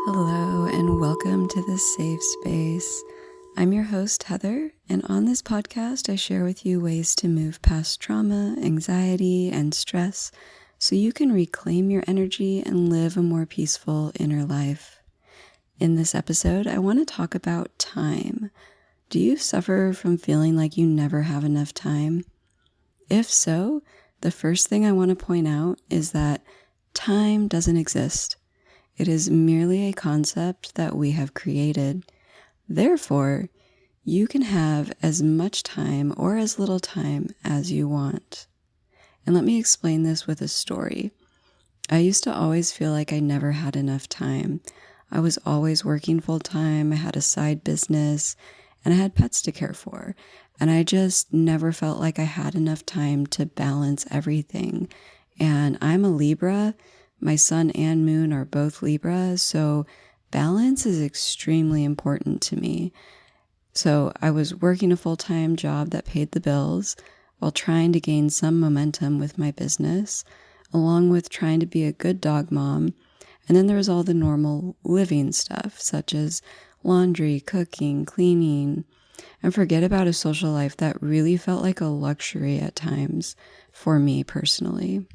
Hello, and welcome to the safe space. I'm your host, Heather, and on this podcast, I share with you ways to move past trauma, anxiety, and stress so you can reclaim your energy and live a more peaceful inner life. In this episode, I want to talk about time. Do you suffer from feeling like you never have enough time? If so, the first thing I want to point out is that time doesn't exist. It is merely a concept that we have created. Therefore, you can have as much time or as little time as you want. And let me explain this with a story. I used to always feel like I never had enough time. I was always working full time, I had a side business, and I had pets to care for. And I just never felt like I had enough time to balance everything. And I'm a Libra. My sun and moon are both Libra, so balance is extremely important to me. So I was working a full-time job that paid the bills while trying to gain some momentum with my business, along with trying to be a good dog mom. And then there was all the normal living stuff, such as laundry, cooking, cleaning, and forget about a social life that really felt like a luxury at times for me personally.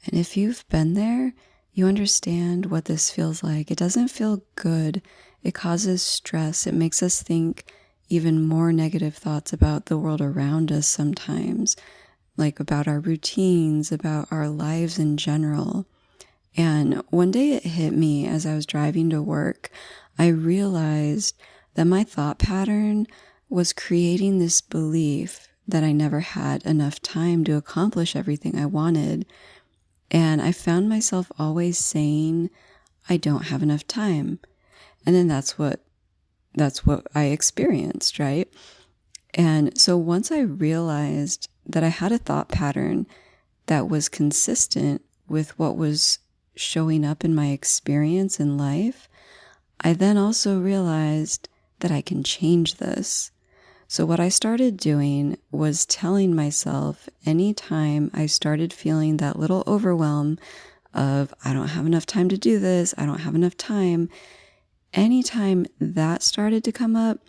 And if you've been there, you understand what this feels like. It doesn't feel good. It causes stress. It makes us think even more negative thoughts about the world around us sometimes, like about our routines, about our lives in general. And one day it hit me as I was driving to work. I realized that my thought pattern was creating this belief that I never had enough time to accomplish everything I wanted. And I found myself always saying, I don't have enough time. And then that's what I experienced, right? And so once I realized that I had a thought pattern that was consistent with what was showing up in my experience in life, I then also realized that I can change this. So what I started doing was telling myself anytime I started feeling that little overwhelm of, I don't have enough time to do this, I don't have enough time, anytime that started to come up,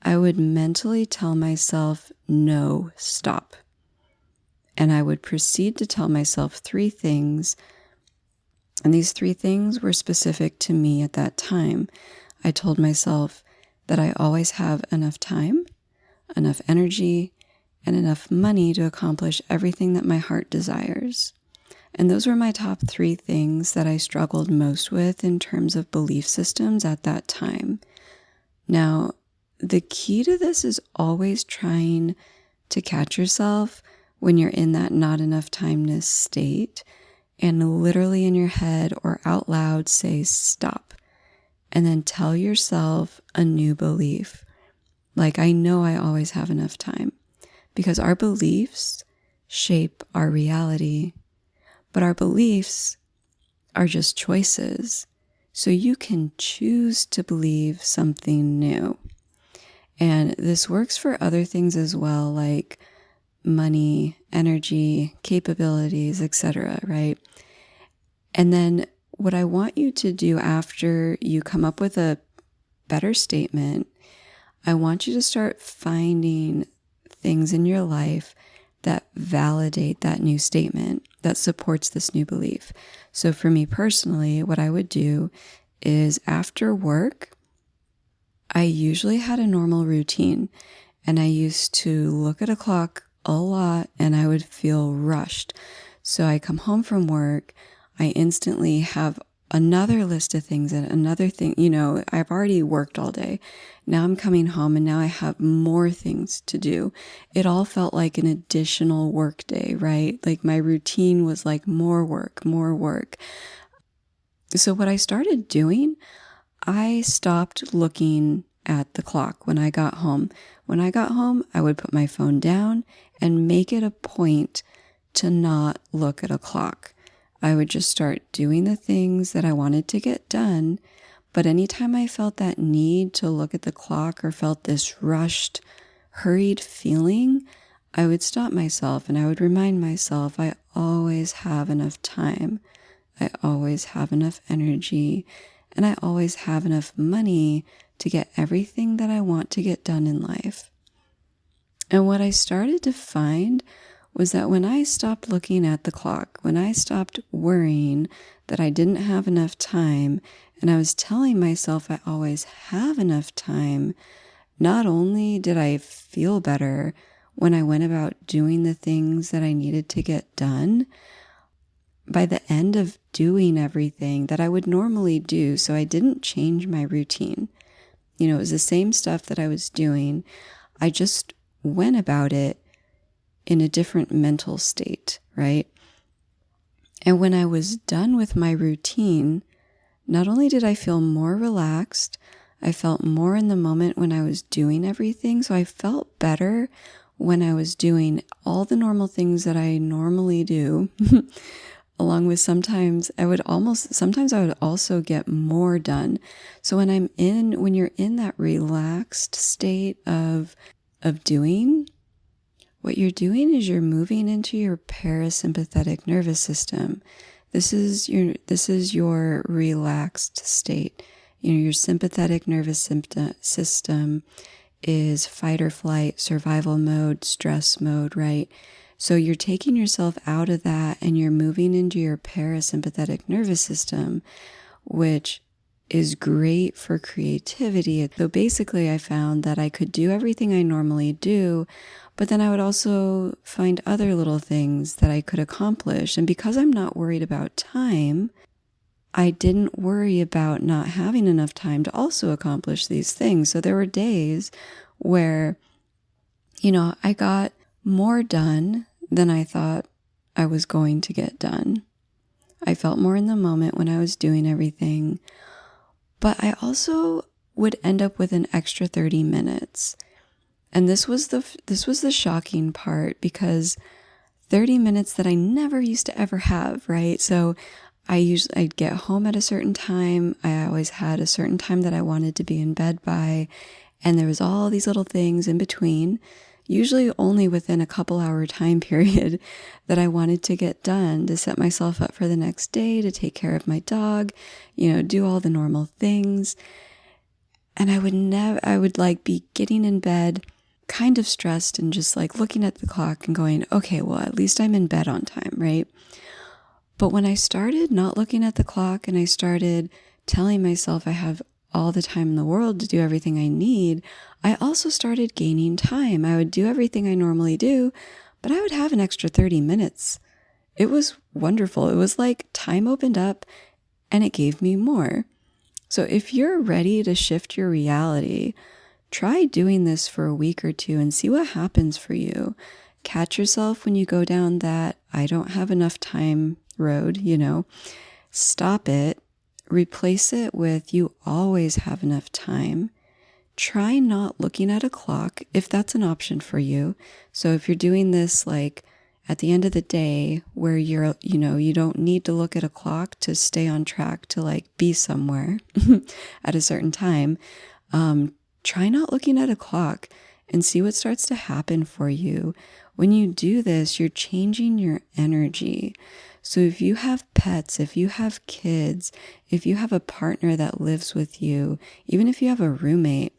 I would mentally tell myself, no, stop. And I would proceed to tell myself 3 things. And these 3 things were specific to me at that time. I told myself that I always have enough time, enough energy, and enough money to accomplish everything that my heart desires. And those were my top 3 things that I struggled most with in terms of belief systems at that time. Now, the key to this is always trying to catch yourself when you're in that not enough timeness state and literally in your head or out loud say stop, and then tell yourself a new belief. Like, I know I always have enough time, because our beliefs shape our reality, but our beliefs are just choices. So you can choose to believe something new. And this works for other things as well, like money, energy, capabilities, etc., right? And then what I want you to do after you come up with a better statement, I want you to start finding things in your life that validate that new statement, that supports this new belief. So for me personally, what I would do is after work, I usually had a normal routine, and I used to look at a clock a lot and I would feel rushed. So I come home from work, I instantly have another list of things and another thing, I've already worked all day. Now I'm coming home and now I have more things to do. It all felt like an additional work day, right? Like my routine was like more work, more work. So what I started doing, I stopped looking at the clock when I got home. When I got home, I would put my phone down and make it a point to not look at a clock. I would just start doing the things that I wanted to get done. But anytime I felt that need to look at the clock or felt this rushed, hurried feeling, I would stop myself and I would remind myself I always have enough time. I always have enough energy and I always have enough money to get everything that I want to get done in life. And what I started to find was that when I stopped looking at the clock, when I stopped worrying that I didn't have enough time, and I was telling myself I always have enough time, not only did I feel better when I went about doing the things that I needed to get done, by the end of doing everything that I would normally do, so I didn't change my routine. It was the same stuff that I was doing. I just went about it in a different mental state, right? And when I was done with my routine, not only did I feel more relaxed, I felt more in the moment when I was doing everything. So I felt better when I was doing all the normal things that I normally do, along with sometimes I would also get more done. So when you're in that relaxed state of doing, what you're doing is you're moving into your parasympathetic nervous system. This is your relaxed state. Your sympathetic nervous system is fight or flight, survival mode, stress mode, right? So you're taking yourself out of that and you're moving into your parasympathetic nervous system, which is great for creativity. So basically I found that I could do everything I normally do, but then I would also find other little things that I could accomplish. And because I'm not worried about time, I didn't worry about not having enough time to also accomplish these things. So there were days where, I got more done than I thought I was going to get done. I felt more in the moment when I was doing everything, but I also would end up with an extra 30 minutes. And this was the shocking part, because 30 minutes that I never used to ever have, right? So I'd get home at a certain time. I always had a certain time that I wanted to be in bed by. And there was all these little things in between, usually only within a couple hour time period, that I wanted to get done to set myself up for the next day, to take care of my dog, do all the normal things. And I would be getting in bed kind of stressed and just looking at the clock and going, okay, well, at least I'm in bed on time, right? But when I started not looking at the clock and I started telling myself I have all the time in the world to do everything I need, I also started gaining time. I would do everything I normally do, but I would have an extra 30 minutes. It was wonderful. It was like time opened up and it gave me more. So if you're ready to shift your reality, try doing this for a week or two and see what happens for you. Catch yourself when you go down that I don't have enough time road, stop it, replace it with you always have enough time. Try not looking at a clock if that's an option for you. So if you're doing this at the end of the day where you don't need to look at a clock to stay on track to be somewhere at a certain time, try not looking at a clock and see what starts to happen for you. When you do this, you're changing your energy. So if you have pets, if you have kids, if you have a partner that lives with you, even if you have a roommate,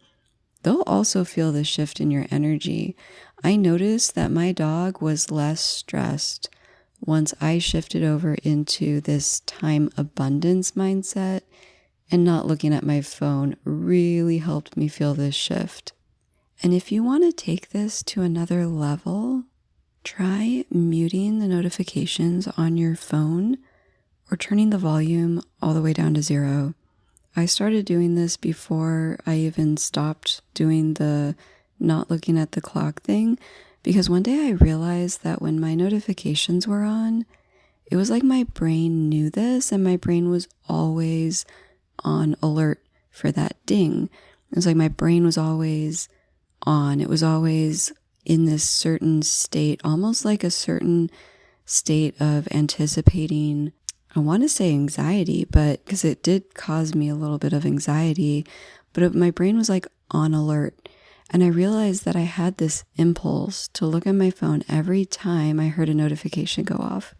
they'll also feel the shift in your energy. I noticed that my dog was less stressed once I shifted over into this time abundance mindset, and not looking at my phone really helped me feel this shift. And if you want to take this to another level, try muting the notifications on your phone or turning the volume all the way down to 0. I started doing this before I even stopped doing the not looking at the clock thing, because one day I realized that when my notifications were on, it was like my brain knew this and my brain was always on alert for that ding. It was like my brain was always on. It was always in this certain state, almost like a certain state of anticipating, I want to say anxiety, but because it did cause me a little bit of anxiety, but my brain was on alert. And I realized that I had this impulse to look at my phone every time I heard a notification go off.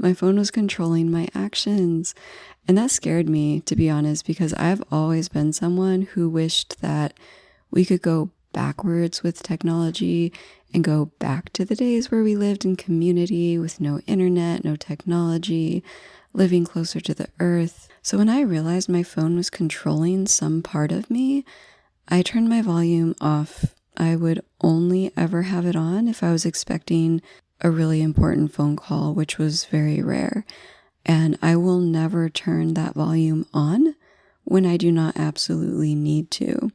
My phone was controlling my actions. And that scared me, to be honest, because I've always been someone who wished that we could go backwards with technology and go back to the days where we lived in community with no internet, no technology, living closer to the earth. So when I realized my phone was controlling some part of me, I turned my volume off. I would only ever have it on if I was expecting a really important phone call, which was very rare. And I will never turn that volume on when I do not absolutely need to.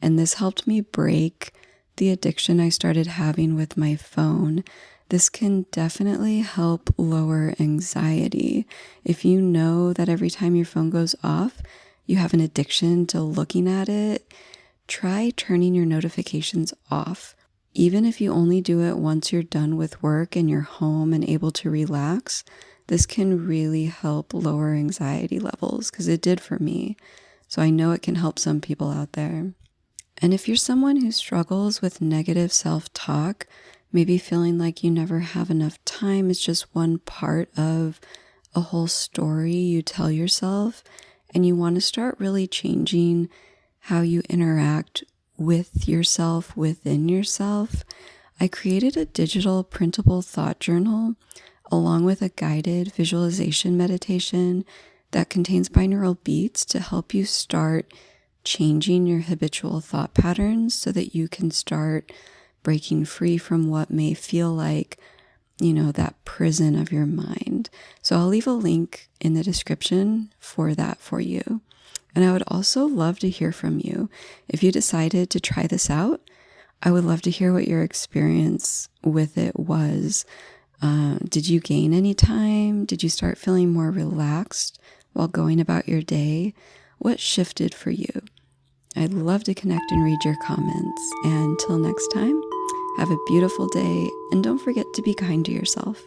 And this helped me break the addiction I started having with my phone. This can definitely help lower anxiety. If you know that every time your phone goes off, you have an addiction to looking at it, try turning your notifications off. Even if you only do it once you're done with work and you're home and able to relax, this can really help lower anxiety levels, because it did for me. So I know it can help some people out there. And if you're someone who struggles with negative self-talk, maybe feeling like you never have enough time is just one part of a whole story you tell yourself, and you want to start really changing how you interact with yourself, within yourself, I created a digital printable thought journal along with a guided visualization meditation that contains binaural beats to help you start changing your habitual thought patterns so that you can start breaking free from what may feel like, that prison of your mind. So I'll leave a link in the description for that for you. And I would also love to hear from you. If you decided to try this out, I would love to hear what your experience with it was. Did you gain any time? Did you start feeling more relaxed while going about your day? What shifted for you? I'd love to connect and read your comments. And until next time, have a beautiful day, and don't forget to be kind to yourself.